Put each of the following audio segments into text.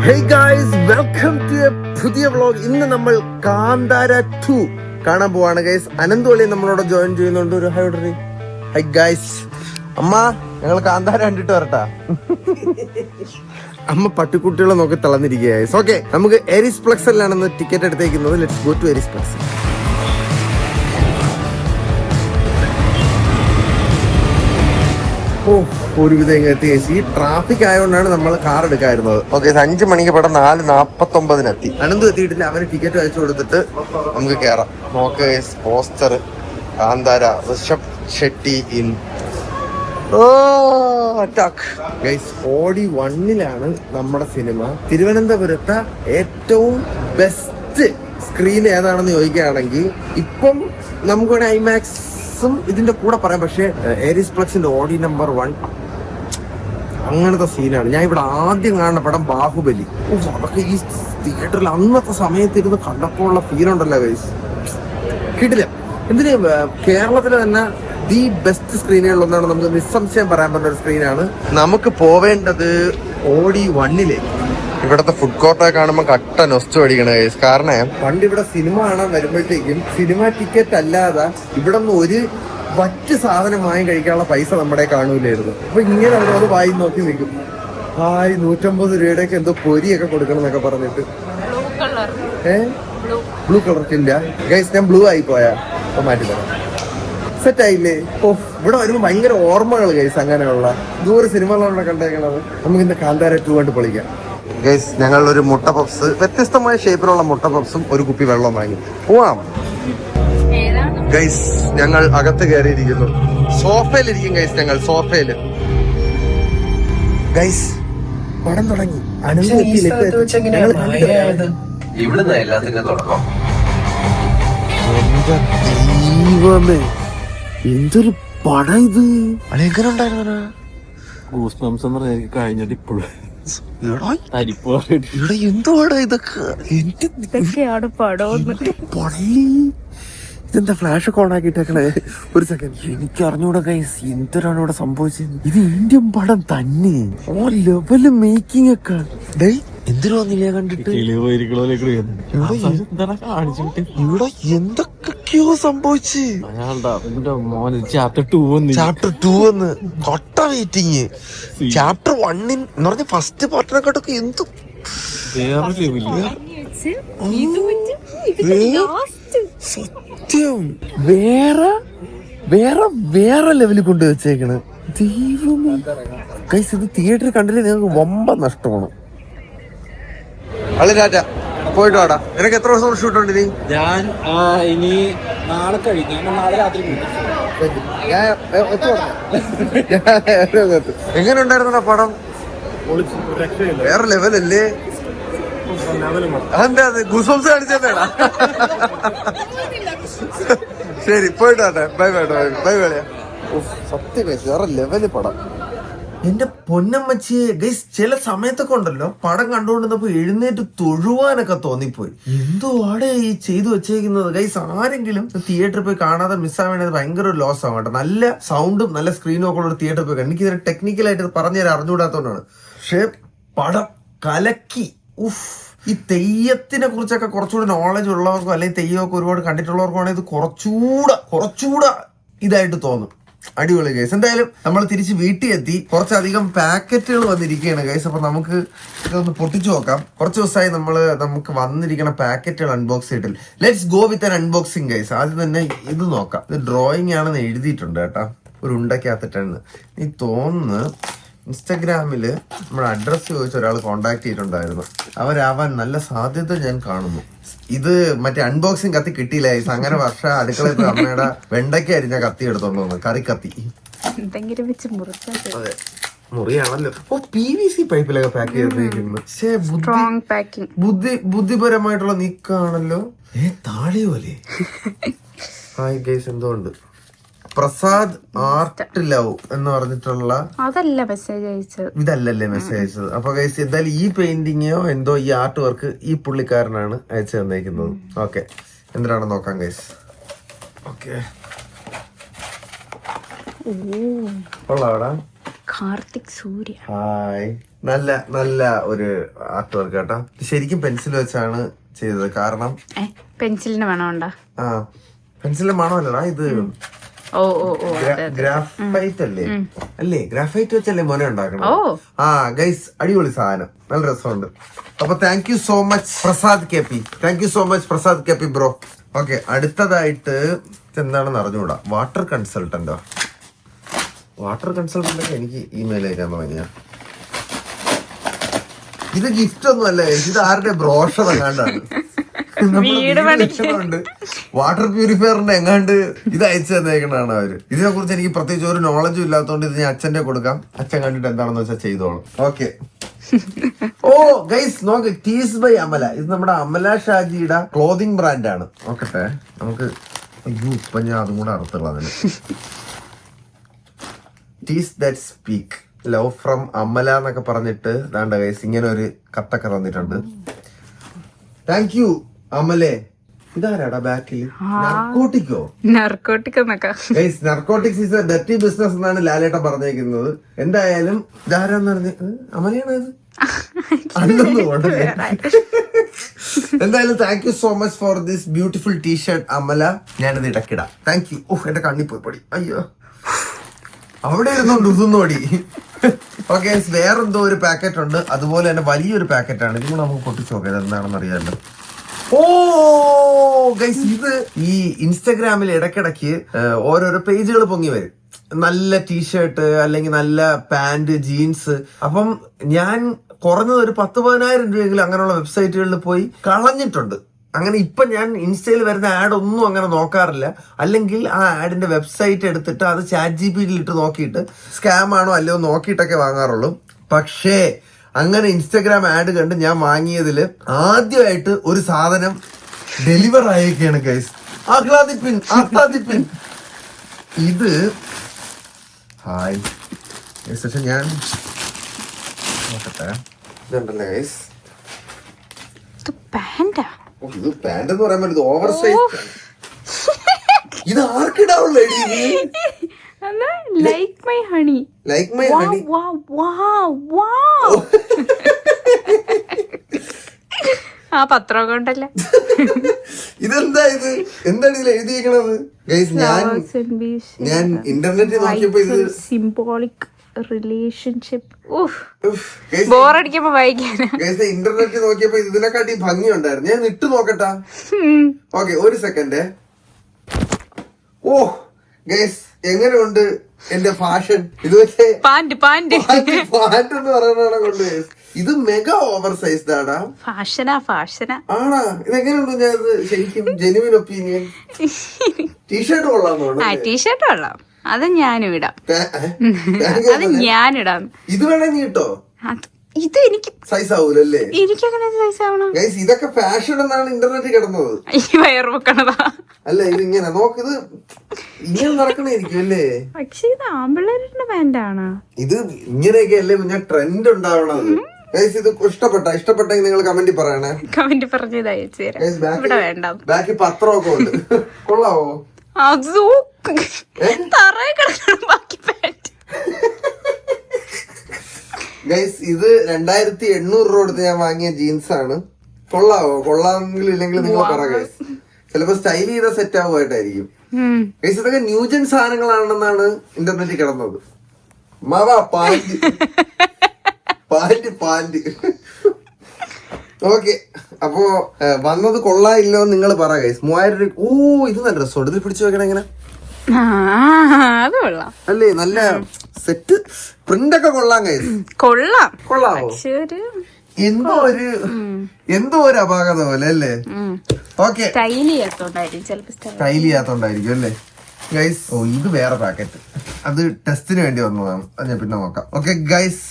Hey guys, welcome to a പുതിയ vlog. ഇന്ന് നമ്മൾ കാന്താര 2 കാണാൻ പോവാണ് ഗൈസ്. അനന്തോളി നമ്മളോട് ജോയിൻ ചെയ്യുന്നുണ്ട്. ഒരു ഹൈ ഓർഡർ. High guys. അമ്മ, ഞങ്ങൾ കാന്താര കണ്ടിട്ട് വരട്ടാ. അമ്മ പട്ടിക്കുട്ടികളെ നോക്കി തളർന്നിരിക്കുക ഗൈസ്. ഓക്കെ, നമുക്ക് എരിസ് പ്ലക്സിലാണെന്ന് ടിക്കറ്റ് എടുത്തേക്കുന്നത്. Let's go to Aries പ്ലക്സ്. ഒരുവിധം എത്തി. ഈ ട്രാഫിക് ആയതുകൊണ്ടാണ് നമ്മൾ കാർ എടുക്കാതിരുന്നത്. ഓക്കെ, 5 മണിക്ക് പടം 4:49 എത്തി. അനന്തും എത്തിയിട്ടില്ല. അവന് ടിക്കറ്റ് അയച്ചു കൊടുത്തിട്ട് നമുക്ക് കയറാം. നോക്ക് poster Kantara, Rishab Shetty in audi 1-ലാണ് നമ്മുടെ സിനിമ. തിരുവനന്തപുരത്തെ ഏറ്റവും ബെസ്റ്റ് സ്ക്രീൻ ഏതാണെന്ന് ചോദിക്കുകയാണെങ്കിൽ ഇപ്പം നമുക്ക് ഐമാക്സ് ഇതിന്റെ കൂടെ പറയാം. പക്ഷെ എരിസ് പ്ലക്സിന്റെ ഓഡി നമ്പർ 1 അങ്ങനത്തെ സീനാണ്. ഞാൻ ഇവിടെ ആദ്യം കാണുന്ന പടം ബാഹുബലി. അതൊക്കെ ഈ തിയേറ്ററിൽ അന്നത്തെ സമയത്തിരുന്ന് കണ്ടപ്പോൾ ഉള്ള ഫീലുണ്ടല്ലോ ഗൈസ്, കിടില. എന്തിന് കേരളത്തിലെ തന്നെ ദി ബെസ്റ്റ് സ്ക്രീനുകളിലൊന്നാണ്. നമുക്ക് നിസ്സംശയം പറയാൻ പറ്റുന്ന ഒരു സ്ക്രീനാണ്. നമുക്ക് പോവേണ്ടത് ഓഡി 1-ലേക്ക്. ഇവിടത്തെ ഫുഡ് കോർട്ടൊക്കെ കാണുമ്പോൾ കട്ട നൊസ്റ്റു അടിക്കണ കേസ്. കാരണം പണ്ട് ഇവിടെ സിനിമ കാണാൻ വരുമ്പോഴത്തേക്കും സിനിമ ടിക്കറ്റ് അല്ലാതെ ഇവിടെ നിന്ന് ഒരു മറ്റ് സാധനം വാങ്ങി കഴിക്കാനുള്ള പൈസ നമ്മുടെ കാണൂലായിരുന്നു. അപ്പൊ ഇങ്ങനെ അവരത് വായി നോക്കി നിൽക്കും. 150 രൂപയുടെയൊക്കെ എന്തോ പൊരിയൊക്കെ കൊടുക്കണം എന്നൊക്കെ പറഞ്ഞിട്ട്. ബ്ലൂ കളർക്കില്ല ഗൈസ്. ഞാൻ ബ്ലൂ ആയി പോയാ അപ്പൊ മാറ്റി തരാം. സെറ്റ് ആയില്ലേ? ഇവിടെ വരുമ്പോ ഭയങ്കര ഓർമ്മകൾ ഗൈസ്. അങ്ങനെയുള്ള ദൂരെ സിനിമകളാണ് കണ്ടേക്കണത്. നമുക്ക് ഇന്ന് കാന്താര 2 കണ്ട് പൊളിക്കാം ഗൈസ്. ഞങ്ങൾ ഒരു മുട്ട പപ്സ്, വ്യത്യസ്തമായ ഷേപ്പിലുള്ള മുട്ട പപ്സും ഒരു കുപ്പി വെള്ളം വാങ്ങി പോവാം ഗൈസ്. ഞങ്ങൾ അകത്ത് കയറിയിരിക്കുന്നു. സോഫയിലിരിക്കും ഗൈസ്. ഞങ്ങൾ സോഫയില് ഗൈസ്. പടം തുടങ്ങി. ദൈവമേ, എന്തൊരു പടം ഇത്. എങ്ങനെ ഉണ്ടായിരുന്നു? ഗൂസ്ബംസ് എന്ന് പറഞ്ഞ എനിക്ക് കഴിഞ്ഞത് ഇപ്പോഴും. എന്തുവാടാ ഇതൊക്കെ? ഇതെന്താ ഫ്ലാഷ് ഒക്കെ ഓൺ ആക്കിട്ടേക്കണേ? ഒരു സെക്കൻഡ്, എനിക്ക് അറിഞ്ഞൂടാ ഗൈസ് എന്തൊരാണ് ഇവിടെ സംഭവിച്ചത്. ഇത് ഇന്ത്യൻ പടം തന്നെ. ഓ ലെവല് മേക്കിംഗ് ഒക്കെ. എന്തിനു വന്നില്ല കണ്ടിട്ട്? ഇവിടെ എന്തൊക്കെയോ സംഭവിച്ച്. ചാപ്റ്റർ 2 വന്ന് കൊട്ട വെയിറ്റിങ്. ചാപ്റ്റർ 1 എന്ന് പറഞ്ഞ ഫസ്റ്റ് പാർട്ടിനെക്കാട്ടൊക്കെ എന്തു സത്യം വേറെ വേറെ വേറെ ലെവലിൽ കൊണ്ട് വെച്ചേക്കണ്. ദൈവമേ ഗൈസ്, ഇത് തിയേറ്ററിൽ കണ്ടില്ലേ നിങ്ങൾക്ക് വമ്പ നഷ്ടമാണ്. അല്ല രാജ പോയിട്ട് വാടാ. നിനക്ക് എത്ര ദിവസം ഷൂട്ട് ഉണ്ട്? ഞാൻ ഇനി നാളെ കഴിഞ്ഞു. നാളെ രാത്രി എങ്ങനെ ഉണ്ടായിരുന്ന പടം? വേറെ ലെവലല്ലേ? അതെന്താ ഗൂസ്ബംസ് കാണിച്ചേടാ? ശരി പോയിട്ട് വാട്ടെ. Bye bye bye bye. സത്യം വേറെ ലെവല് പടം. എന്റെ പൊന്നമ്മച്ചിയെ ഗൈസ്, ചില സമയത്തൊക്കെ ഉണ്ടല്ലോ പടം കണ്ടുകൊണ്ടിരുന്നപ്പോ എഴുന്നേറ്റ് തൊഴുവാനൊക്കെ തോന്നിപ്പോയി. എന്തോ ആടെ ഈ ചെയ്തു വെച്ചേക്കുന്നത് ഗൈസ്. ആരെങ്കിലും തിയേറ്ററിൽ പോയി കാണാതെ മിസ്സാവേണ്ടത് ഭയങ്കര ഒരു ലോസ് ആവും കേട്ടോ. നല്ല സൗണ്ടും നല്ല സ്ക്രീനും ഒക്കെ ഉള്ള തിയേറ്ററിൽ പോയി. എനിക്ക് ഇതിനെ ടെക്നിക്കലായിട്ട് പറഞ്ഞുതരാൻ അറിഞ്ഞുകൂടാത്തോണ്ടാണ്. പക്ഷെ പടം കലക്കി. ഈ തെയ്യത്തിനെ കുറിച്ചൊക്കെ കുറച്ചുകൂടി നോളജ് ഉള്ളവർക്കോ അല്ലെങ്കിൽ തെയ്യമൊക്കെ ഒരുപാട് കണ്ടിട്ടുള്ളവർക്കോ ആണെങ്കിൽ ഇത് കുറച്ചുകൂടെ ഇതായിട്ട് തോന്നും. അടിപൊളി ഗൈസ്. എന്തായാലും നമ്മൾ തിരിച്ച് വീട്ടിൽ എത്തി. കുറച്ചധികം പാക്കറ്റുകൾ വന്നിരിക്കുകയാണ് ഗൈസ്. അപ്പൊ നമുക്ക് ഇതൊന്ന് പൊട്ടിച്ചു നോക്കാം. കുറച്ച് ദിവസമായി നമുക്ക് വന്നിരിക്കുന്ന പാക്കറ്റുകൾ അൺബോക്സ് ചെയ്തിട്ടില്ല. Let's go with an unboxing guys. ആദ്യം തന്നെ ഇത് നോക്കാം. ഇത് ഡ്രോയിങ് ആണെന്ന് എഴുതിയിട്ടുണ്ട് കേട്ടാ, ഒരു ഉണ്ടക്കകത്തിട്ടാണ്. ഈ തോന്നുന്നു ഇൻസ്റ്റഗ്രാമില് നമ്മുടെ അഡ്രസ് ചോദിച്ച ഒരാൾ കോണ്ടാക്ട് ചെയ്തിട്ടുണ്ടായിരുന്നു. അവരാവാൻ നല്ല സാധ്യത ഞാൻ കാണുന്നു. ഇത് മറ്റേ അൺബോക്സിങ് കത്തി കിട്ടിയില്ല. അങ്ങനെ വർഷ അടുക്കളയിൽ അമ്മയുടെ വെണ്ടയ്ക്ക അരിഞ്ഞ കത്തി എടുത്തോണ്ട് വന്നു. കറിക്കത്തി. അതെ, മുറിയാണല്ലോ. PVC പൈപ്പിലൊക്കെ പാക്ക് ചെയ്തിരിക്കുന്നു. ബുദ്ധിപരമായിട്ടുള്ള നീക്കാണല്ലോ. താളി പോലെ. ഹായ് ഗൈസ്, എന്തുകൊണ്ട് പ്രസാദ് ആർട്ട് ലവ് എന്ന് പറഞ്ഞിട്ടുള്ള ഇതല്ലല്ലേ മെസ്സേജ് അയച്ചത്. അപ്പൊ ഗൈസ് എന്തായാലും ഈ പെയിന്റിങ്ങോ എന്തോ ഈ ആർട്ട് വർക്ക് ഈ പുള്ളിക്കാരനാണ് അയച്ചു തന്നേക്കുന്നത്. ഓക്കെ, എന്തിനാണെന്ന് നോക്കാം ഗൈസ്. ഓക്കെ, കൊള്ളാടാ. കാർത്തിക് സൂര്യ. ഹായ്. നല്ല നല്ല ഒരു ആർട്ട് വർക്ക് കേട്ടോ. ശരിക്കും പെൻസിൽ വെച്ചാണ് ചെയ്തത്. കാരണം പെൻസിലിന് മണമുണ്ടോ? ആ പെൻസിലിന്റെ മണമല്ലടാ ഇത്. ഓ ഓ ഓ ഗ്രാഫൈറ്റ് അല്ലേ? അല്ലേ ഗ്രാഫൈറ്റ് വെച്ചല്ലേ മോനെ ഉണ്ടാക്കണം. ആ ഗൈസ് അടിപൊളി സാധനം, നല്ല രസമുണ്ട്. അപ്പൊ thank you so much Prasad K P. Thank you so much Prasad K P bro. Okay, അടുത്തതായിട്ട് എന്താണെന്ന് അറിഞ്ഞുകൂടാ. വാട്ടർ കൺസൾട്ടന്റോ? വാട്ടർ കൺസൾട്ടന്റ് എനിക്ക് ഇമെയിൽ അയക്കാൻ തുടങ്ങിയ. ഇത് ഗിഫ്റ്റ് ഒന്നും അല്ലേ, ഇത് ആരുടെ ബ്രോഷർ എങ്ങാണ്ടാണ്. വാട്ടർ പ്യൂരിഫയറിന്റെ എങ്ങാണ്ട് ഇത് അയച്ചു തന്നേക്കണാണ് അവര്. ഇതിനെ കുറിച്ച് എനിക്ക് പ്രത്യേകിച്ച് ഒരു നോളജും ഇല്ലാത്തതുകൊണ്ട് ഇത് ഞാൻ അച്ഛന്റെ കൊടുക്കാം. അച്ഛൻ കണ്ടിട്ട് എന്താണെന്ന് വെച്ചാൽ ചെയ്തോളും. ഓക്കെ. ഓ ഗൈസ് നോക്ക്, ടീസ് ബൈ അമല. ഇത് നമ്മുടെ അമല ഷാജിയുടെ ക്ലോതിങ് ബ്രാൻഡാണ്. നോക്കട്ടെ നമുക്ക്. അയ്യോ ഇപ്പൊ ഞാൻ അതും കൂടെ അറുത്തുള്ളതിന്. Tees that speak, love from Amala എന്നൊക്കെ പറഞ്ഞിട്ട് ദാണ്ട ഗൈസ് ഇങ്ങനെ ഒരു കത്തൊക്കെ തന്നിട്ടുണ്ട്. താങ്ക് യു അമലേ. ഇതാരാടാ ബാക്കിൽ? നർക്കോട്ടിക്കോ? Narcotics is a dirty business എന്നാണ് ലാലേട്ടൻ പറഞ്ഞേക്കുന്നത്. എന്തായാലും ഇതാരാന്ന് പറഞ്ഞ അമലയാണോ ഇത്? അല്ലെന്ന് തോന്നുന്നു. എന്തായാലും thank you so much for this beautiful T shirt Amala. ഞാനിത് ഇടക്കിടാം. Thank you. ഓ എന്റെ കണ്ണി പോയി പൊടി. അയ്യോ അവിടെ ഇരുന്നോണ്ട് ഉതുന്നോടി. ഓക്കെ, വേറെന്തോ ഒരു പാക്കറ്റ് ഉണ്ട്. അതുപോലെ തന്നെ വലിയൊരു പാക്കറ്റാണ്. ഇത് നമുക്ക് പൊട്ടിച്ചു നോക്കാം എന്താണെന്ന് അറിയാമല്ലോ. ഓ ഗൈസ്, ഇത് ഈ ഇൻസ്റ്റഗ്രാമിൽ ഇടയ്ക്കിടയ്ക്ക് ഓരോരോ പേജുകൾ പൊങ്ങി വരും. നല്ല ടീഷർട്ട് അല്ലെങ്കിൽ നല്ല പാന്റ്, ജീൻസ്. അപ്പം ഞാൻ കുറഞ്ഞത് ഒരു 10,000-10,000 രൂപയെങ്കിലും അങ്ങനെയുള്ള വെബ്സൈറ്റുകളിൽ പോയി കളഞ്ഞിട്ടുണ്ട്. അങ്ങനെ ഇപ്പൊ ഞാൻ ഇൻസ്റ്റയിൽ വരുന്ന ആഡ് ഒന്നും അങ്ങനെ നോക്കാറില്ല. അല്ലെങ്കിൽ ആ ആഡിന്റെ വെബ്സൈറ്റ് എടുത്തിട്ട് അത് ChatGPT ഇട്ട് നോക്കിയിട്ട് സ്കാം ആണോ അല്ലയോ നോക്കിയിട്ടൊക്കെ വാങ്ങാറുള്ളൂ. പക്ഷേ അങ്ങനെ ഇൻസ്റ്റഗ്രാം ആഡ് കണ്ട് ഞാൻ വാങ്ങിയതില് ആദ്യമായിട്ട് ഒരു സാധനം ഡെലിവർ ആയേക്കാണ് ഗൈസ്. ആഹ്ലാദിപ്പിൻ. ഇത് ഹായ് പക്ഷെ ഞാൻ നോക്കട്ടെ. ഇതുണ്ടല്ലേ ഗൈസ്, ഇത് പാന്റ് എന്ന് പറയാൻ പറ്റും. Over size. ഇത് ആർക്കിടാവുള്ള ലൈക്ക് മൈ ഹണി. ആ പത്രം കൊണ്ടല്ലേ. ഇതെന്താ ഇത്? എന്താണ് ഇതിൽ എഴുതിയിരിക്കണത് ഗൈസ്? ഞാൻ ഇന്റർനെറ്റിൽ നോക്കിയപ്പോ ഇത് സിംബോളിക് റിലേഷൻഷിപ്പ്. ബോറടിക്കുമ്പോ വായിക്കാനാ. ഇന്റർനെറ്റിൽ നോക്കിയപ്പോ ഇതിനെക്കാട്ടി ഭംഗി ഉണ്ടായിരുന്നു. ഞാൻ ഇട്ട് നോക്കട്ടാ. ഓക്കെ, ഒരു സെക്കൻഡ്. ഓ ഗൈസ്, എങ്ങനെയുണ്ട് എന്റെ ഫാഷൻ? ഇത് വെച്ച് പാന്റ് എന്ന് പറയുന്നതാണ് കൊണ്ട്. ഇത് മെഗാ ഓവർ സൈസ്ഡ് ആടാ. ഫാഷനാ ആണാ? ഇതെങ്ങനെയുണ്ട്? ഞാൻ ഇത് ശരിക്കും ജെനുവിൻ ഒപ്പീനിയൻ. ടീഷർട്ട് കൊള്ളാം. ടീഷർട്ട് കൊള്ളാം. അത് ഞാനും ഇടാം. ഇത് വേണേ നീ ഇട്ടോ. ഇത് എനിക്ക് സൈസ് ആവൂലല്ലേ? എനിക്കങ്ങനെ സൈസ് ആവണം. ഇതൊക്കെ ഫാഷൻ എന്നാണ് ഇന്റർനെറ്റിൽ കിടന്നത്. വയറ് വെക്കണതാ. അല്ല, ഇത് ഇങ്ങനെ നോക്കിത് ഇങ്ങനെ നടക്കണായിരിക്കും അല്ലേ? പക്ഷെ ഇത് ആമ്പിള്ളേരുടെ പാന്റാണ്. ഇത് ഇങ്ങനെയൊക്കെ അല്ലേ ഞാൻ ട്രെൻഡ് ഉണ്ടാവണത്. ഇത് ഇഷ്ടപ്പെട്ടെങ്കിൽ നിങ്ങൾ കമന്റ് പറയണേ. കമന്റ് പറഞ്ഞത് അയച്ചു തരാം. ഇവിടെ വേണ്ട. ബാക്കി പത്രമൊക്കെ ഉണ്ട്. കൊള്ളാവോ? ഗൈസ്, ഇത് 2,800 രൂപ കൊടുത്ത് ഞാൻ വാങ്ങിയ ജീൻസ് ആണ്. കൊള്ളാവോ? കൊള്ളാമെങ്കിൽ ഇല്ലെങ്കിൽ നിങ്ങൾ പറ ഗൈസ്. ചിലപ്പോ സ്റ്റൈൽ ചെയ്ത സെറ്റ് ആവുമായിട്ടായിരിക്കും ഗൈസ്. ഇതൊക്കെ ന്യൂജൻ സാധനങ്ങളാണെന്നാണ് ഇന്റർനെറ്റിൽ കിടന്നത്. പാന്റ്. ഓക്കെ, അപ്പോ വന്നത് കൊള്ളാമില്ലോ നിങ്ങൾ പറ ഗൈസ്. 3000 രൂപ. ഓ ഇത് നല്ല ഡ്രസ്സുണ്ട്. ഇതിൽ പിടിച്ചു വെക്കണം എങ്ങനെ അല്ലേ? നല്ല സെറ്റ് പ്രിന്റ് ഒക്കെ കൊള്ളാം ഗൈസ്. കൊള്ളാവോ? എന്തോ ഒരു അപാകത പോലെ അല്ലേ? ഓക്കെ, സ്റ്റൈൽ ചെയ്യാത്തോണ്ടായിരിക്കും അല്ലേ ഗൈസ്? ഓ ഇത് വേറെ പാക്കറ്റ്. അത് ടെസ്റ്റിന് വേണ്ടി വന്നതാണ്. അത് ഞാൻ പിന്നെ നോക്കാം. ഓക്കെ ഗൈസ്,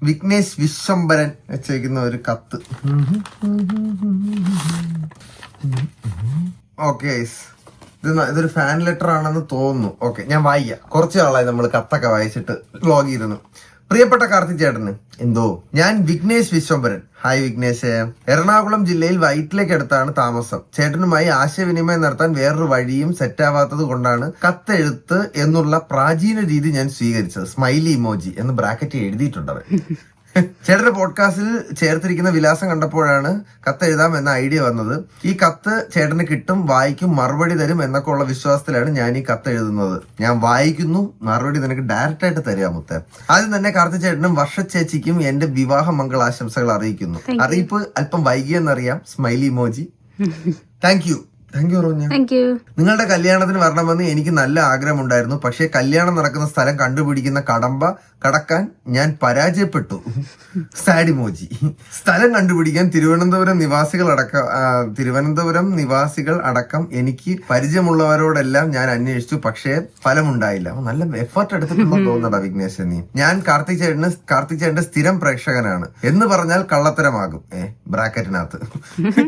വിഘ്നേഷ് വിശ്വംഭരൻ വെച്ചേക്കുന്ന ഒരു കത്ത്. ഓക്കെ ഗൈസ്, ഇതൊരു ഫാൻ ലെറ്റർ ആണെന്ന് തോന്നുന്നു. ഓക്കെ, ഞാൻ വായിക്കാം. കുറച്ച് നാളായി നമ്മൾ കത്തൊക്കെ വായിച്ചിട്ട് വ്ലോഗ് ചെയ്തിരുന്നു. പ്രിയപ്പെട്ട കാർത്തിക് ചേട്ടന് എന്തോ. ഞാൻ വിഘ്നേഷ് വിശ്വംഭരൻ. ഹായ് വിഘ്നേഷ്. എറണാകുളം ജില്ലയിൽ വൈറ്റിലേക്ക് അടുത്താണ് താമസം. ചേട്ടനുമായി ആശയവിനിമയം നടത്താൻ വേറൊരു വഴിയും സെറ്റാവാത്തത് കൊണ്ടാണ് കത്തെഴുത്ത് എന്നുള്ള പ്രാചീന രീതി ഞാൻ സ്വീകരിച്ചത്. സ്മൈലി ഇമോജി എന്ന് ബ്രാക്കറ്റ് എഴുതിയിട്ടുണ്ട്. ചേട്ടന്റെ പോഡ്കാസ്റ്റിൽ ചേർത്തിരിക്കുന്ന വിലാസം കണ്ടപ്പോഴാണ് കത്ത് എഴുതാം എന്ന ഐഡിയ വന്നത്. ഈ കത്ത് ചേട്ടന് കിട്ടും, വായിക്കും, മറുപടി തരും എന്നൊക്കെ ഉള്ള വിശ്വാസത്തിലാണ് ഞാൻ ഈ കത്ത് എഴുതുന്നത്. ഞാൻ വായിക്കുന്നു, മറുപടി നിനക്ക് ഡയറക്റ്റ് ആയിട്ട് തരിക മുത്തേ. ആദ്യം തന്നെ കാർത്തി ചേട്ടനും വർഷ ചേച്ചിക്കും എന്റെ വിവാഹ മംഗളാശംസകൾ അറിയിക്കുന്നു. അറിയിപ്പ് അല്പം വൈകിയെന്നറിയാം. Smiley emoji. താങ്ക് യു റോഞ്ഞ. നിങ്ങളുടെ കല്യാണത്തിന് വരണമെന്ന് എനിക്ക് നല്ല ആഗ്രഹമുണ്ടായിരുന്നു. പക്ഷേ കല്യാണം നടക്കുന്ന സ്ഥലം കണ്ടുപിടിക്കുന്ന കടമ്പ കടക്കാൻ ഞാൻ പരാജയപ്പെട്ടു. Sad emoji. സ്ഥലം കണ്ടുപിടിക്കാൻ തിരുവനന്തപുരം നിവാസികൾ അടക്കം എനിക്ക് പരിചയമുള്ളവരോടെല്ലാം ഞാൻ അന്വേഷിച്ചു. പക്ഷേ ഫലമുണ്ടായില്ല. നല്ല എഫർട്ട് എടുത്തിട്ടുണ്ടെന്ന് തോന്നടാ വിഘ്നേശ് നീ. ഞാൻ കാർത്തിക് ചേട്ടന്റെ സ്ഥിരം പ്രേക്ഷകനാണ് എന്ന് പറഞ്ഞാൽ കള്ളത്തരമാകും ബ്രാക്കറ്റിനകത്ത്.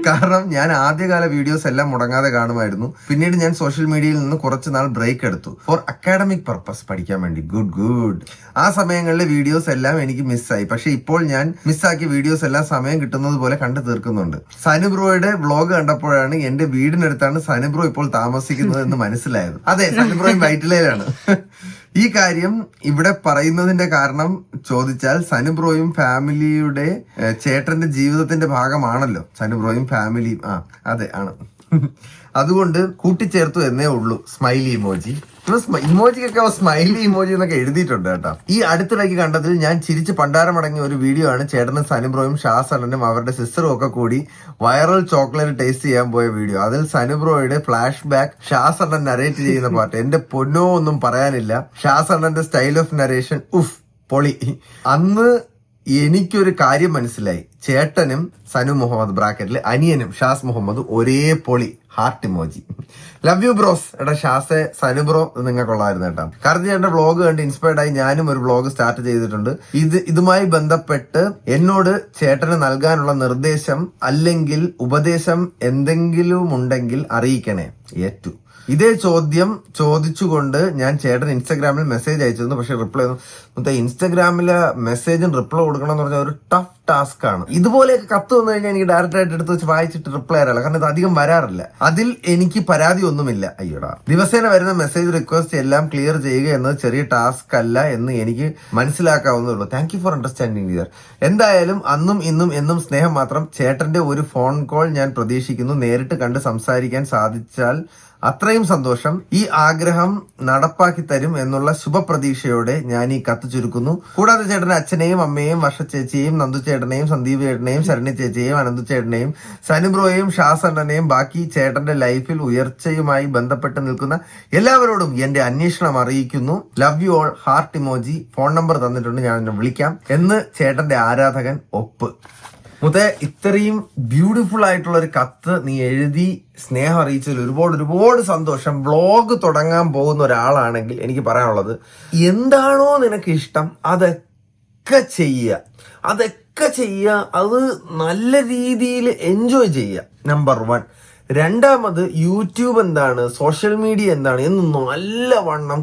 കാരണം ഞാൻ ആദ്യകാല വീഡിയോസ് എല്ലാം മുടങ്ങാതെ കാണുമായിരുന്നു. പിന്നീട് ഞാൻ സോഷ്യൽ മീഡിയയിൽ നിന്ന് കുറച്ച് നാൾ ബ്രേക്ക് എടുത്തു ഫോർ അക്കാഡമിക് പർപ്പസ്, പഠിക്കാൻ വേണ്ടി. ഗുഡ്. ആ സമയങ്ങളിലെ വീഡിയോസ് എല്ലാം എനിക്ക് മിസ്സായി. പക്ഷെ ഇപ്പോൾ ഞാൻ മിസ്സാക്കിയ വീഡിയോസ് എല്ലാം സമയം കിട്ടുന്നത് പോലെ കണ്ടു തീർക്കുന്നുണ്ട്. സനുബ്രോയുടെ വ്ളോഗ് കണ്ടപ്പോഴാണ് എന്റെ വീടിനടുത്താണ് സനുബ്രോ ഇപ്പോൾ താമസിക്കുന്നത് എന്ന് മനസ്സിലായത്. അതെ, സനുബ്രോയും വൈറ്റിലയിലാണ്. ഈ കാര്യം ഇവിടെ പറയുന്നതിന്റെ കാരണം ചോദിച്ചാൽ സനുബ്രോയും ഫാമിലിയുടെ ചേട്ടന്റെ ജീവിതത്തിന്റെ ഭാഗമാണല്ലോ സനുബ്രോയും ഫാമിലിയും. അതെ ആണ്. അതുകൊണ്ട് കൂട്ടിച്ചേർത്തു എന്നേ ഉള്ളൂ. Smiley emoji. ഇമോജിക്കൊക്കെ സ്മൈലി ഇമോജി എന്നൊക്കെ എഴുതിയിട്ടുണ്ട് കേട്ടോ. ഈ അടുത്തിടയ്ക്ക് കണ്ടതിൽ ഞാൻ ചിരിച്ച് പണ്ടാരമടങ്ങിയ ഒരു വീഡിയോ ആണ് ചേട്ടനും സനുബ്രോയും ഷാസണ്ണനും അവരുടെ സിസ്റ്ററും ഒക്കെ കൂടി വൈറൽ ചോക്ലേറ്റ് ടേസ്റ്റ് ചെയ്യാൻ പോയ വീഡിയോ. അതിൽ സനുബ്രോയുടെ ഫ്ലാഷ് ബാക്ക് ഷാസണ്ണൻ നരേറ്റ് ചെയ്യുന്ന പാട്ട് എന്റെ പൊന്നോ ഒന്നും പറയാനില്ല. ഷാസണ്ണന്റെ സ്റ്റൈൽ ഓഫ് നരേഷൻ പൊളി. അന്ന് എനിക്കൊരു കാര്യം മനസ്സിലായി. ചേട്ടനും സനു മുഹമ്മദ് ബ്രാക്കറ്റിൽ അനിയനും ഷാസ് മുഹമ്മദ് ഒരേ പൊളി. Heart emoji. Love you bros. എടാ ഷാസെ, സനു ബ്രോ നിങ്ങൾക്കുള്ളായിരുന്നു കേട്ടോ. കാർത്തി ചേട്ടന്റെ വ്ളോഗ് കണ്ട് ഇൻസ്പയർഡ് ആയി ഞാനും ഒരു വ്ളോഗ് സ്റ്റാർട്ട് ചെയ്തിട്ടുണ്ട്. ഇതുമായി ബന്ധപ്പെട്ട് എന്നോട് ചേട്ടന് നൽകാനുള്ള നിർദ്ദേശം അല്ലെങ്കിൽ ഉപദേശം എന്തെങ്കിലും ഉണ്ടെങ്കിൽ അറിയിക്കണേ. ഏറ്റു ഇതേ ചോദ്യം ചോദിച്ചുകൊണ്ട് ഞാൻ ചേട്ടൻ ഇൻസ്റ്റാഗ്രാമിൽ മെസ്സേജ് അയച്ചിരുന്നു. പക്ഷെ റിപ്ലൈ ഇൻസ്റ്റാഗ്രാമിലെ മെസ്സേജിന് റിപ്ലൈ കൊടുക്കണം എന്ന് പറഞ്ഞാൽ ഒരു ടഫ് ടാസ്ക് ആണ്. ഇതുപോലെയൊക്കെ കത്ത് വന്നു കഴിഞ്ഞാൽ എനിക്ക് ഡയറക്റ്റ് ആയിട്ട് എടുത്ത് വെച്ച് വായിച്ചിട്ട് റിപ്ലൈ തരാറില്ല. കാരണം ഇത് അധികം വരാറില്ല. അതിൽ എനിക്ക് പരാതി ഒന്നുമില്ല. അയ്യോടാ, ദിവസേന വരുന്ന മെസ്സേജ് റിക്വസ്റ്റ് എല്ലാം ക്ലിയർ ചെയ്യുക എന്നത് ചെറിയ ടാസ്ക് അല്ല എന്ന് എനിക്ക് മനസ്സിലാക്കാവുന്നതുള്ളൂ. Thank you for understanding dear. എന്തായാലും അന്നും ഇന്നും എന്നും സ്നേഹം മാത്രം. ചേട്ടന്റെ ഒരു ഫോൺ കോൾ ഞാൻ പ്രതീക്ഷിക്കുന്നു. നേരിട്ട് കണ്ട് സംസാരിക്കാൻ സാധിച്ചാൽ അത്രയും സന്തോഷം. ഈ ആഗ്രഹം നടപ്പാക്കി തരും എന്നുള്ള ശുഭപ്രതീക്ഷയോടെ ഞാൻ ഈ കത്ത് ചുരുക്കുന്നു. കൂടാതെ ചേട്ടന്റെ അച്ഛനെയും അമ്മയെയും വർഷ ചേച്ചിയെയും നന്ദു ചേട്ടനെയും സന്ദീപ് ചേട്ടനെയും ശരണി ചേച്ചിയെയും അനന്തു ചേട്ടനെയും സനുബ്രോയെയും ഷാസണ്ണനെയും ബാക്കി ചേട്ടന്റെ ലൈഫിൽ ഉയർച്ചയുമായി ബന്ധപ്പെട്ട് നിൽക്കുന്ന എല്ലാവരോടും എന്റെ അന്വേഷണം അറിയിക്കുന്നു. Love you all. Heart emoji. Phone number തന്നിട്ടുണ്ട്, ഞാൻ എന്നെ വിളിക്കാം എന്ന് ചേട്ടന്റെ ആരാധകൻ ഒപ്പ്. മുതേ, ഇത്രയും ബ്യൂട്ടിഫുൾ ആയിട്ടുള്ള ഒരു കത്ത് നീ എഴുതി സ്നേഹം അറിയിച്ചതിൽ ഒരുപാട് സന്തോഷം. വ്ളോഗ് തുടങ്ങാൻ പോകുന്ന ഒരാളാണെങ്കിൽ എനിക്ക് പറയാനുള്ളത്, എന്താണോ നിനക്ക് ഇഷ്ടം അതൊക്കെ ചെയ്യുക. അത് നല്ല രീതിയിൽ എൻജോയ് ചെയ്യുക. നമ്പർ 1. രണ്ടാമത്, യൂട്യൂബ് എന്താണ്, സോഷ്യൽ മീഡിയ എന്താണ് എന്ന് നല്ലവണ്ണം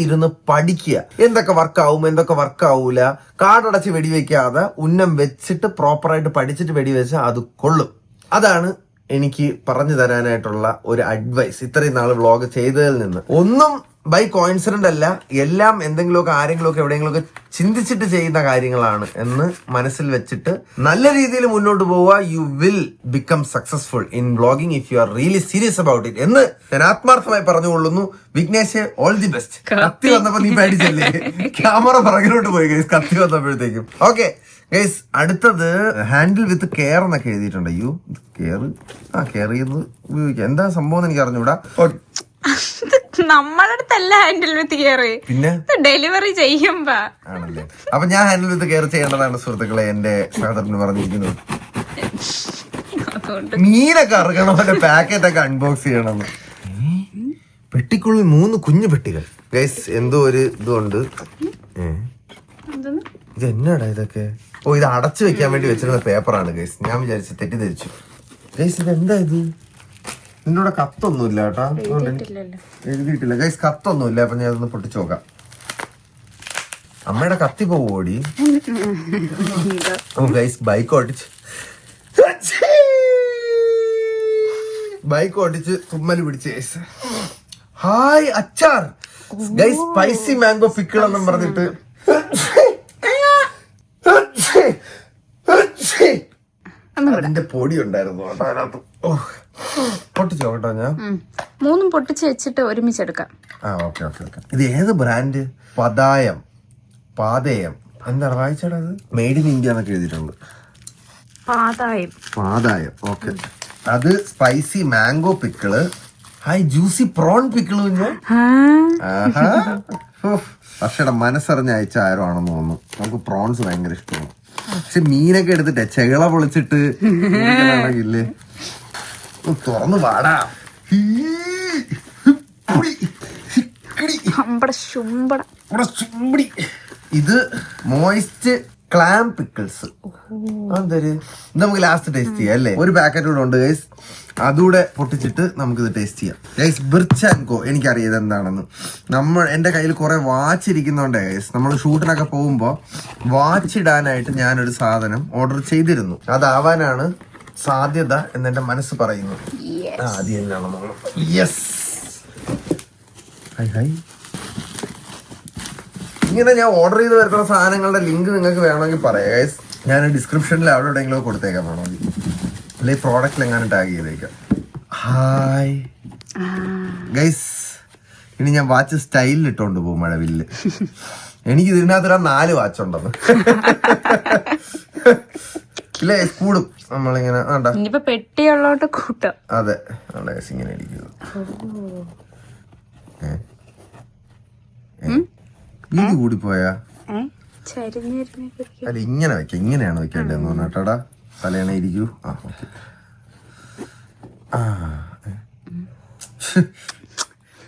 ഇരുന്ന് പഠിക്കുക. എന്തൊക്കെ വർക്കാവും, എന്തൊക്കെ വർക്കാവൂല. കാർഡടച്ച് വെടിവെക്കാതെ ഉന്നം വെച്ചിട്ട് പ്രോപ്പറായിട്ട് പഠിച്ചിട്ട് വെടിവെച്ചാൽ അത് കൊള്ളും. അതാണ് എനിക്ക് പറഞ്ഞു തരാനായിട്ടുള്ള ഒരു അഡ്വൈസ് ഇത്രയും നാൾ വ്ളോഗ് ചെയ്തതിൽ നിന്ന്. ഒന്നും ബൈ കോയിൻസിഡന്റ് അല്ല, എല്ലാം എന്തെങ്കിലുമൊക്കെ ആരെങ്കിലുമൊക്കെ എവിടെയെങ്കിലുമൊക്കെ ചിന്തിച്ചിട്ട് ചെയ്യുന്ന കാര്യങ്ങളാണ് എന്ന് മനസ്സിൽ വെച്ചിട്ട് നല്ല രീതിയിൽ മുന്നോട്ട് പോവുക. You will become successful in vlogging if you are really serious about it എന്ന് ഞാൻ ആത്മാർത്ഥമായി പറഞ്ഞുകൊള്ളുന്നു. Vignesh, all the best. കത്തി വന്നപ്പോ നീ പേടിച്ചല്ലേ? ക്യാമറ പുറകിലോട്ട് പോയി ഗൈസ് കത്തി വന്നപ്പോഴത്തേക്കും. ഓക്കെ ഗൈസ്, അടുത്തത് ഹാൻഡിൽ വിത്ത് കെയർ എന്നൊക്കെ എഴുതിയിട്ടുണ്ട്. കെയർ ചെയ്ത് ഉപയോഗിക്കാം. എന്താ സംഭവം എനിക്ക് അറിഞ്ഞൂടാ. നമ്മളടുത്തല്ല ഹാൻഡിൽ വിത്ത് കെയർ, പിന്നെ ഡെലിവറി ചെയ്യുമ്പോ ആണല്ലേ. അപ്പൊ ഞാൻ ഹാൻഡിൽ വിത്ത് കെയർ ചെയ്യേണ്ടതാണ് സുഹൃത്തുക്കളെ, എന്റെ സഹോദരന് പറഞ്ഞിരിക്കുന്നത്. മീനൊക്കെ അറുകണം, അവന്റെ പാക്കറ്റ് ഒക്കെ അൺബോക്സ് ചെയ്യണം. പെട്ടിക്കുള്ളിൽ 3 കുഞ്ഞു പെട്ടികൾ ഗൈസ്. എന്തോ ഒരു ഇതുണ്ട്. ഇത് എന്നാടാ ഇതൊക്കെ? ഇത് അടച്ചു വെക്കാൻ വേണ്ടി വെച്ചിരുന്ന പേപ്പറാണ് ഗൈസ്. ഞാൻ വിചാരിച്ചു, തെറ്റിദ്ധരിച്ചു ഗൈസ്. ഇത് എന്താ ഇത്? നിന്നോട് കത്തൊന്നുമില്ല കേട്ടോ, എഴുതിയിട്ടില്ല ഗൈസ്. കത്തൊന്നുമില്ല. അപ്പൊ ഞാൻ അതൊന്ന് പൊട്ടിച്ചു നോക്കാം. അമ്മയുടെ കത്തി പോവോടി. ഗൈസ്, ബൈക്ക് ഓടിച്ച് തുമ്മല് പിടിച്ച് ഗൈസ്. ഹായ് അച്ചാർ ഗൈസ്. സ്പൈസി മാംഗോ പിക്കിൾ എന്നും പറഞ്ഞിട്ട് അതിന്റെ പൊടി ഉണ്ടായിരുന്നു കേട്ടോ അതിനകത്ത്. പൊട്ടിച്ചോ കേട്ടോ ഞാൻ. 3 പൊട്ടിച്ച് വെച്ചിട്ട് ഒരുമിച്ചെടുക്കാം. ഓക്കെ. ഇത് ഏത് ബ്രാൻഡ്? പാതയം എന്താണ് വായിച്ചത്? അത് മെയ്ഡ് ഇൻ ഇന്ത്യ എന്നൊക്കെ എഴുതിയിട്ടുണ്ട്. പാതായം. ഓക്കെ. അത് spicy mango pickle. Hi juicy prawn pickle. പക്ഷേടാ മനസ്സറിഞ്ഞ അയച്ച ആരോ ആണെന്ന് തോന്നുന്നു. നമുക്ക് പ്രോൺസ് ഭയങ്കര ഇഷ്ടമാണ്. പക്ഷെ മീനൊക്കെ എടുത്തിട്ടെ ചെകള പൊളിച്ചിട്ട് ഇല്ലേ തുറന്നു വാടാ. ഇത് മോയിസ്റ്റ് ക്ലാം പിക്കിൾസ്. എന്തൊരു ഇത് നമുക്ക് ലാസ്റ്റ് ടേസ്റ്റ് ചെയ്യാം അല്ലേ? ഒരു പാക്കറ്റ് കൂടെ ഉണ്ട് ഗൈസ്, അതുകൂടെ പൊട്ടിച്ചിട്ട് നമുക്കിത് ടേസ്റ്റ് ചെയ്യാം ഗൈസ്. ബിർച്ച് ആൻഡ് കോ, എനിക്കറിയാം എന്താണെന്ന്. എന്റെ കയ്യിൽ കുറെ വാച്ച് ഇരിക്കുന്നോണ്ടേ ഗൈസ്, നമ്മൾ ഷൂട്ടിനൊക്കെ പോകുമ്പോ വാച്ച് ഇടാനായിട്ട് ഞാനൊരു സാധനം ഓർഡർ ചെയ്തിരുന്നു. അതാവാനാണ് സാധ്യത എന്നെന്റെ മനസ്സ് പറയുന്നു. അത് തന്നെയാണ് നമ്മൾ. യെസ്. ഇങ്ങനെ ഞാൻ ഓർഡർ ചെയ്ത് വരുന്ന സാധനങ്ങളുടെ ലിങ്ക് നിങ്ങൾക്ക് വേണമെങ്കിൽ പറയാം ഗൈസ്. ഞാൻ ഡിസ്ക്രിപ്ഷനിൽ അവിടെ എവിടെയെങ്കിലും കൊടുത്തേക്കാം വേണമെങ്കിൽ, അല്ലെങ്കിൽ പ്രോഡക്റ്റിൽ എങ്ങനെ ടാഗ് ചെയ്തേക്കാം. ഹായ് ഗൈസ്, ഇനി ഞാൻ വാച്ച് സ്റ്റൈലിൽ ഇട്ടോണ്ട് പോകും മഴവില്ല്. എനിക്ക് ഇതിനകത്തൊരു 4 വാച്ച് ഉണ്ടെന്ന് ഇല്ലേ? കൂടും നമ്മളിങ്ങനെ പെട്ടിയുള്ളോട്ട് കൂട്ടാം. അതെ ഗൈസ്, ഇങ്ങനെ ഇരിക്കുന്നത്. ഇത് കൂടിപ്പോയാ അല്ല, ഇങ്ങനെ വെക്കാം. ഇങ്ങനെയാണ് വെക്കേണ്ടതെന്ന് പറഞ്ഞാട്ടാ. തലേണ ഇരിക്കൂ. ഓക്കെ.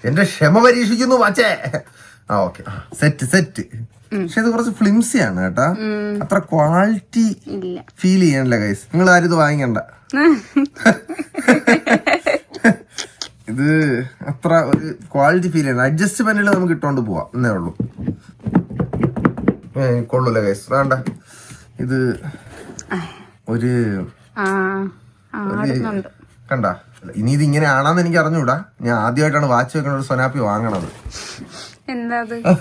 എന്റെ ക്ഷമ പരീക്ഷിക്കുന്നു വാച്ചേ. Okay, set. പക്ഷെ ഇത് കുറച്ച് ഫ്ലിംസിയാണ് കേട്ടാ, അത്ര ക്വാളിറ്റി ഫീൽ ചെയ്യണില്ല ഗൈസ്. നിങ്ങൾ ആരും ഇത് വാങ്ങിക്കണ്ട. ഇത് അത്ര ഒരു ക്വാളിറ്റി ഫീൽ ചെയ്യണം. അഡ്ജസ്റ്റ്മെന്റിൽ നമുക്ക് ഇട്ടോണ്ട് പോവാം എന്നേ ഉള്ളൂ. കൊള്ളൂല ഗൈസ്, വേണ്ട. ഇത് ഒരു കണ്ട. ഇനി ഇത് ഇങ്ങനെ ആണെന്ന് എനിക്ക് അറിഞ്ഞൂടാ. ഞാൻ ആദ്യമായിട്ടാണ് വാച്ച് വെക്കണ ഒരു സൊനാപ്പി വാങ്ങണത്.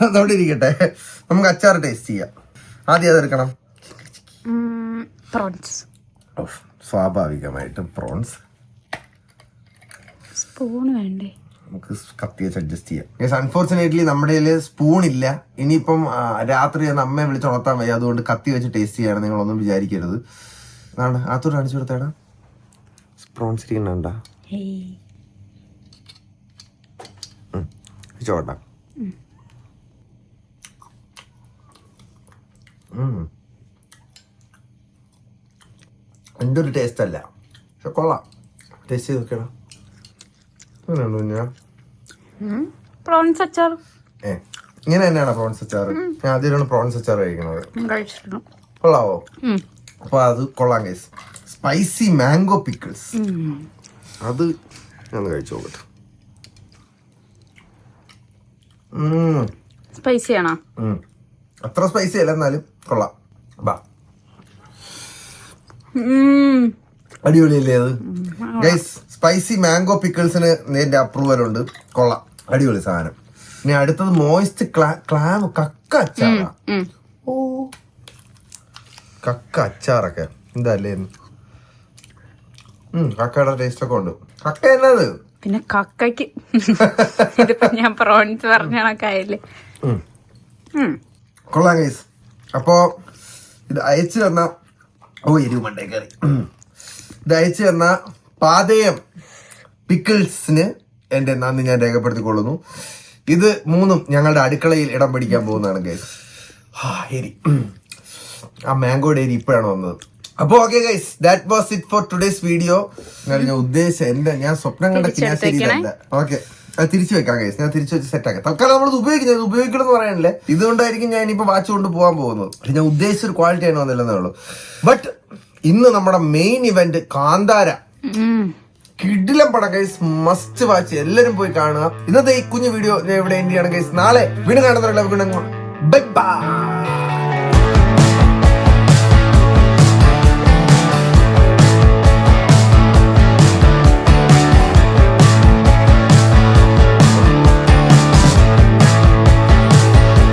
അതവിടെ ഇരിക്കട്ടെ, നമുക്ക് അച്ചാർ ടേസ്റ്റ് ചെയ്യാം. ആദ്യം അതെടുക്കണം. സ്വാഭാവികമായിട്ടും പ്രോൺസ്. സ്പൂൺ വേണ്ടേ? നമുക്ക് കത്തി വെച്ച് അഡ്ജസ്റ്റ് ചെയ്യാം. അൺഫോർച്ചുനേറ്റ്ലി നമ്മുടെ കയ്യിൽ സ്പൂൺ ഇല്ല. ഇനിയിപ്പം രാത്രി അമ്മയെ വിളിച്ച് ഉണർത്താൻ വയ്യ, അതുകൊണ്ട് കത്തി വെച്ച് ടേസ്റ്റ് ചെയ്യാണ്. നിങ്ങളൊന്നും വിചാരിക്കരുത്. അതാണ് ആത്തോട് കാണിച്ചു കൊടുത്തേടാ. പ്രോൺസ് ഇരിക്കണ്ട ചോട്ടാ. എൻ്റെ ഒരു ടേസ്റ്റ് അല്ല, പക്ഷെ കൊള്ളാം. ടേസ്റ്റ് ചെയ്ത് നോക്കണം. പ്രോൺസ് അച്ചാർ ഇങ്ങനെ തന്നെയാണ് പ്രോൺസ് അച്ചാർ. ഞാൻ ആദ്യമായിട്ടാണ് പ്രോൺസ് അച്ചാർ കഴിക്കുന്നത്. കൊള്ളാവോ? അപ്പൊ അത് കൊള്ളാം ഗൈസ്. സ്പൈസി മാംഗോ പിക്കിൾസ്, അത് ഞാൻ കഴിച്ചു നോക്കട്ടെ. സ്പൈസി ആണോ? അത്ര സ്പൈസി അല്ല, എന്നാലും കൊള്ളാം. അടിപൊളിയല്ലേ അത് ഗൈസ്? സ്പൈസി മാംഗോ പിക്കിൾസിന് എന്റെ അപ്രൂവൽ ഉണ്ട്. കൊള്ളാം, അടിപൊളി സാധനം. ഇനി അടുത്തത് മോയിസ്റ്റ് ക്ലാം കക്ക അച്ചാറാ. ഓ, കക്ക അച്ചാറൊക്കെ എന്താല്ലേ? കക്കയുടെ ടേസ്റ്റ് ഒക്കെ ഉണ്ട്. കക്ക എന്നത് പിന്നെ കക്കയ്ക്ക് ഇതിപ്പോ ഞാൻ പ്രോൺസ് പറഞ്ഞ കണക്കായില്ലേ. കൊള്ളാം ഗൈസ്. അപ്പോ ഇത് അയച്ചു തന്ന എരിവ് മണ്ടേ കയറി. ഇത് അയച്ചു തന്ന പാതയം പിക്കിൾസിന് എന്റെ നന്ദി ഞാൻ രേഖപ്പെടുത്തിക്കൊള്ളുന്നു. ഇത് 3ഉം ഞങ്ങളുടെ അടുക്കളയിൽ ഇടം പിടിക്കാൻ പോകുന്നതാണ് ഗൈസ്. എരി, ആ മാംഗോയുടെ എരി ഇപ്പോഴാണ് വന്നത്. അപ്പൊ okay guys, that was it for today's video. ഞാൻ ഉദ്ദേശിച്ച ഞാൻ സ്വപ്നം കണ്ട കിനാശേരിയിലല്ല. ഓക്കെ, അത് തിരിച്ചു വെക്കാം ഗൈസ്. ഞാൻ തിരിച്ചു വെച്ച് സെറ്റ് ആക്കാം. തൽക്കാലം നമ്മൾ ഉപയോഗിക്കണം എന്ന് പറയാനല്ലേ. ഇതുകൊണ്ടായിരിക്കും ഞാൻ ഇനിയിപ്പോ വാച്ച് കൊണ്ട് പോകാൻ പോകുന്നത്. പക്ഷെ ഞാൻ ഉദ്ദേശിച്ചൊരു ക്വാളിറ്റി ആണ് വന്നില്ലെന്നേ ഉള്ളൂ. ബട്ട് ഇന്ന് നമ്മുടെ മെയിൻ ഇവന്റ് കാന്താര, കിടിലം പടം ഗൈസ്. മസ്റ്റ് വാച്ച്, എല്ലാരും പോയി കാണുക. ഇന്നത്തെ ഈ കുഞ്ഞു വീഡിയോ ഞാൻ ഇവിടെ എൻഡ് ചെയ്യണം ഗൈസ്. നാളെ വീണ്ടും കാണുന്നവരെല്ലാം ബൈ ബൈ.